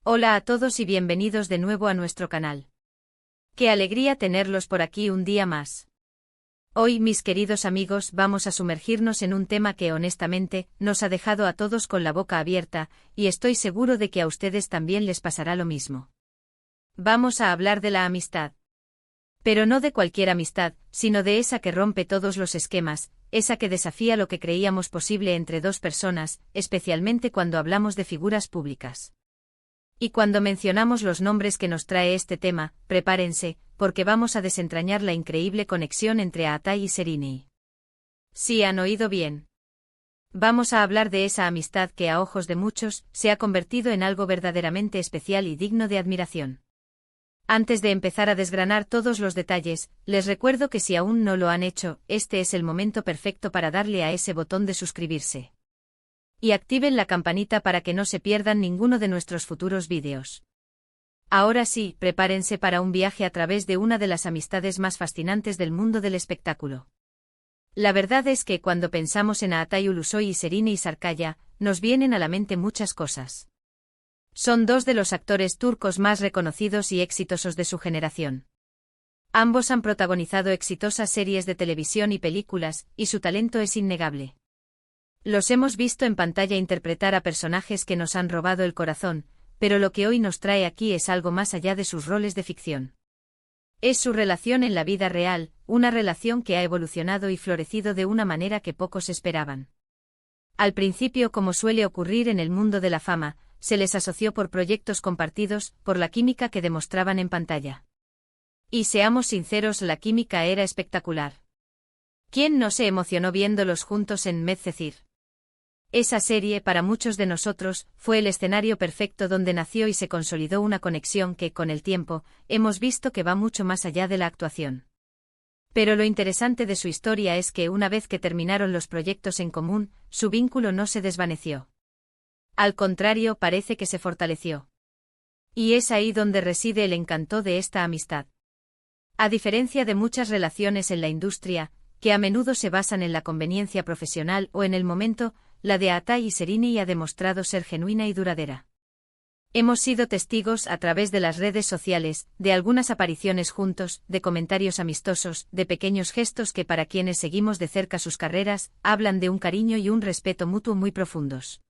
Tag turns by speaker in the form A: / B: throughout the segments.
A: Hola a todos y bienvenidos de nuevo a nuestro canal. Qué alegría tenerlos por aquí un día más. Hoy, mis queridos amigos, vamos a sumergirnos en un tema que honestamente nos ha dejado a todos con la boca abierta, y estoy seguro de que a ustedes también les pasará lo mismo. Vamos a hablar de la amistad. Pero no de cualquier amistad, sino de esa que rompe todos los esquemas, esa que desafía lo que creíamos posible entre dos personas, especialmente cuando hablamos de figuras públicas. Y cuando mencionamos los nombres que nos trae este tema, prepárense, porque vamos a desentrañar la increíble conexión entre Aatai y Sereni. Sí, han oído bien. Vamos a hablar de esa amistad que a ojos de muchos se ha convertido en algo verdaderamente especial y digno de admiración. Antes de empezar a desgranar todos los detalles, les recuerdo que si aún no lo han hecho, este es el momento perfecto para darle a ese botón de suscribirse. Y activen la campanita para que no se pierdan ninguno de nuestros futuros vídeos. Ahora sí, prepárense para un viaje a través de una de las amistades más fascinantes del mundo del espectáculo. La verdad es que cuando pensamos en Aatai Ulusoy y Sereni Sarıkaya, nos vienen a la mente muchas cosas. Son dos de los actores turcos más reconocidos y exitosos de su generación. Ambos han protagonizado exitosas series de televisión y películas, y su talento es innegable. Los hemos visto en pantalla interpretar a personajes que nos han robado el corazón, pero lo que hoy nos trae aquí es algo más allá de sus roles de ficción. Es su relación en la vida real, una relación que ha evolucionado y florecido de una manera que pocos esperaban. Al principio, como suele ocurrir en el mundo de la fama, se les asoció por proyectos compartidos, por la química que demostraban en pantalla. Y seamos sinceros, la química era espectacular. ¿Quién no se emocionó viéndolos juntos en Medcezir? Esa serie, para muchos de nosotros, fue el escenario perfecto donde nació y se consolidó una conexión que, con el tiempo, hemos visto que va mucho más allá de la actuación. Pero lo interesante de su historia es que una vez que terminaron los proyectos en común, su vínculo no se desvaneció. Al contrario, parece que se fortaleció. Y es ahí donde reside el encanto de esta amistad. A diferencia de muchas relaciones en la industria, que a menudo se basan en la conveniencia profesional o en el momento, la de Aatai y Sereni ha demostrado ser genuina y duradera. Hemos sido testigos a través de las redes sociales, de algunas apariciones juntos, de comentarios amistosos, de pequeños gestos que para quienes seguimos de cerca sus carreras, hablan de un cariño y un respeto mutuo muy profundos.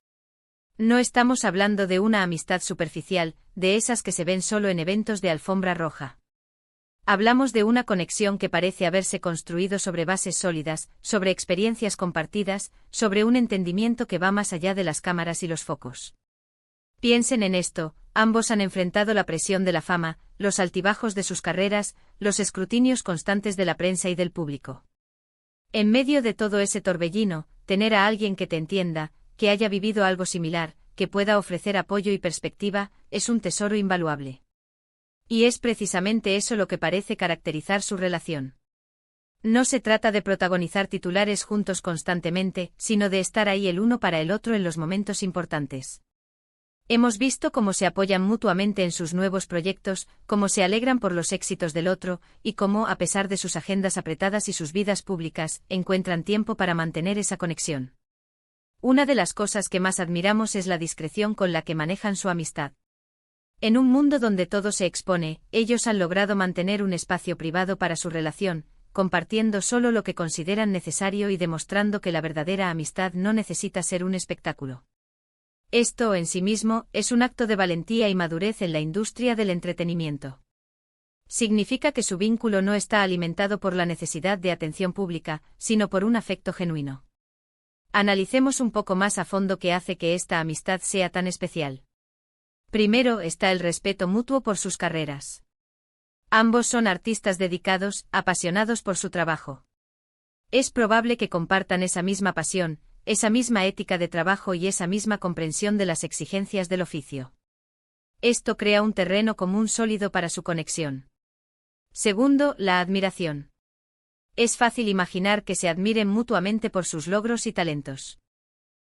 A: No estamos hablando de una amistad superficial, de esas que se ven solo en eventos de alfombra roja. Hablamos de una conexión que parece haberse construido sobre bases sólidas, sobre experiencias compartidas, sobre un entendimiento que va más allá de las cámaras y los focos. Piensen en esto, ambos han enfrentado la presión de la fama, los altibajos de sus carreras, los escrutinios constantes de la prensa y del público. En medio de todo ese torbellino, tener a alguien que te entienda, que haya vivido algo similar, que pueda ofrecer apoyo y perspectiva, es un tesoro invaluable. Y es precisamente eso lo que parece caracterizar su relación. No se trata de protagonizar titulares juntos constantemente, sino de estar ahí el uno para el otro en los momentos importantes. Hemos visto cómo se apoyan mutuamente en sus nuevos proyectos, cómo se alegran por los éxitos del otro, y cómo, a pesar de sus agendas apretadas y sus vidas públicas, encuentran tiempo para mantener esa conexión. Una de las cosas que más admiramos es la discreción con la que manejan su amistad. En un mundo donde todo se expone, ellos han logrado mantener un espacio privado para su relación, compartiendo solo lo que consideran necesario y demostrando que la verdadera amistad no necesita ser un espectáculo. Esto, en sí mismo, es un acto de valentía y madurez en la industria del entretenimiento. Significa que su vínculo no está alimentado por la necesidad de atención pública, sino por un afecto genuino. Analicemos un poco más a fondo qué hace que esta amistad sea tan especial. Primero está el respeto mutuo por sus carreras. Ambos son artistas dedicados, apasionados por su trabajo. Es probable que compartan esa misma pasión, esa misma ética de trabajo y esa misma comprensión de las exigencias del oficio. Esto crea un terreno común sólido para su conexión. Segundo, la admiración. Es fácil imaginar que se admiren mutuamente por sus logros y talentos.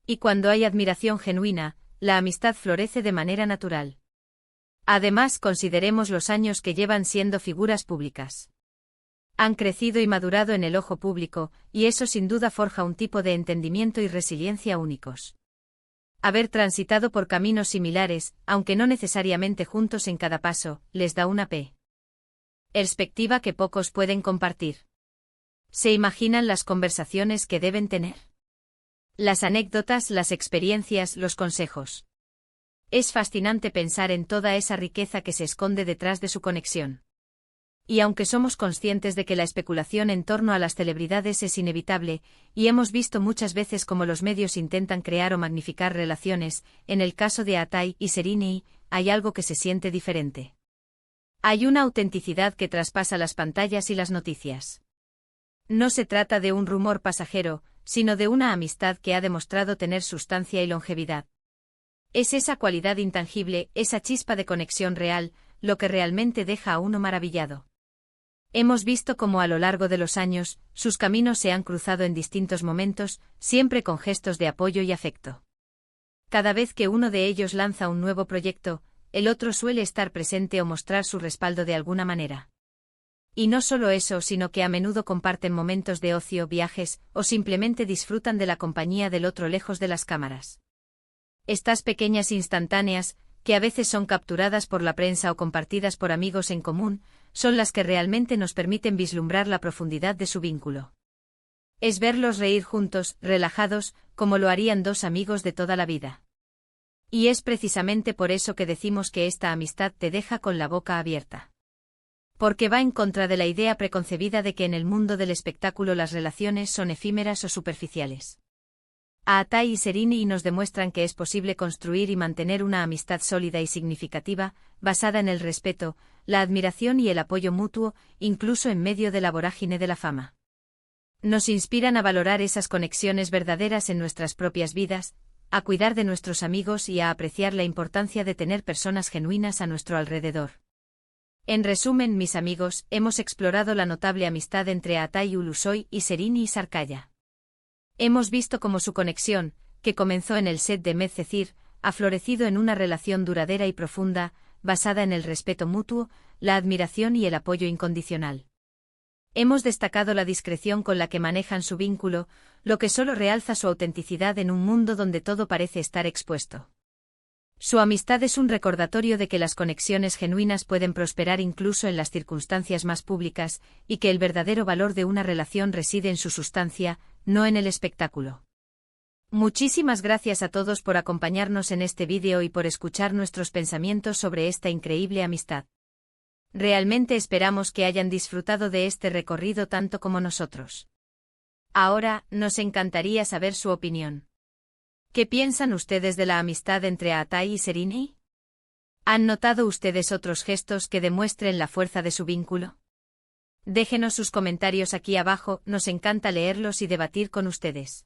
A: Y cuando hay admiración genuina, la amistad florece de manera natural. Además, consideremos los años que llevan siendo figuras públicas. Han crecido y madurado en el ojo público, y eso sin duda forja un tipo de entendimiento y resiliencia únicos. Haber transitado por caminos similares, aunque no necesariamente juntos en cada paso, les da una perspectiva que pocos pueden compartir. Se imaginan las conversaciones que deben tener. Las anécdotas, las experiencias, los consejos. Es fascinante pensar en toda esa riqueza que se esconde detrás de su conexión. Y aunque somos conscientes de que la especulación en torno a las celebridades es inevitable, y hemos visto muchas veces cómo los medios intentan crear o magnificar relaciones, en el caso de Atai y Sereni, hay algo que se siente diferente. Hay una autenticidad que traspasa las pantallas y las noticias. No se trata de un rumor pasajero, sino de una amistad que ha demostrado tener sustancia y longevidad. Es esa cualidad intangible, esa chispa de conexión real, lo que realmente deja a uno maravillado. Hemos visto cómo a lo largo de los años, sus caminos se han cruzado en distintos momentos, siempre con gestos de apoyo y afecto. Cada vez que uno de ellos lanza un nuevo proyecto, el otro suele estar presente o mostrar su respaldo de alguna manera. Y no solo eso, sino que a menudo comparten momentos de ocio, viajes, o simplemente disfrutan de la compañía del otro lejos de las cámaras. Estas pequeñas instantáneas, que a veces son capturadas por la prensa o compartidas por amigos en común, son las que realmente nos permiten vislumbrar la profundidad de su vínculo. Es verlos reír juntos, relajados, como lo harían dos amigos de toda la vida. Y es precisamente por eso que decimos que esta amistad te deja con la boca abierta. Porque va en contra de la idea preconcebida de que en el mundo del espectáculo las relaciones son efímeras o superficiales. Atai y Sereni nos demuestran que es posible construir y mantener una amistad sólida y significativa, basada en el respeto, la admiración y el apoyo mutuo, incluso en medio de la vorágine de la fama. Nos inspiran a valorar esas conexiones verdaderas en nuestras propias vidas, a cuidar de nuestros amigos y a apreciar la importancia de tener personas genuinas a nuestro alrededor. En resumen, mis amigos, hemos explorado la notable amistad entre Atai Ulusoy y Sereni Sarkaya. Hemos visto cómo su conexión, que comenzó en el set de Medcezir, ha florecido en una relación duradera y profunda, basada en el respeto mutuo, la admiración y el apoyo incondicional. Hemos destacado la discreción con la que manejan su vínculo, lo que solo realza su autenticidad en un mundo donde todo parece estar expuesto. Su amistad es un recordatorio de que las conexiones genuinas pueden prosperar incluso en las circunstancias más públicas, y que el verdadero valor de una relación reside en su sustancia, no en el espectáculo. Muchísimas gracias a todos por acompañarnos en este vídeo y por escuchar nuestros pensamientos sobre esta increíble amistad. Realmente esperamos que hayan disfrutado de este recorrido tanto como nosotros. Ahora, nos encantaría saber su opinión. ¿Qué piensan ustedes de la amistad entre Atai y Sereni? ¿Han notado ustedes otros gestos que demuestren la fuerza de su vínculo? Déjenos sus comentarios aquí abajo, nos encanta leerlos y debatir con ustedes.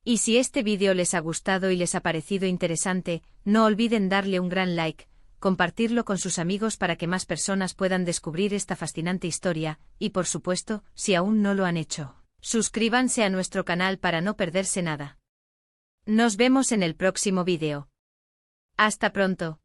A: Y si este vídeo les ha gustado y les ha parecido interesante, no olviden darle un gran like, compartirlo con sus amigos para que más personas puedan descubrir esta fascinante historia, y por supuesto, si aún no lo han hecho, suscríbanse a nuestro canal para no perderse nada. Nos vemos en el próximo vídeo. Hasta pronto.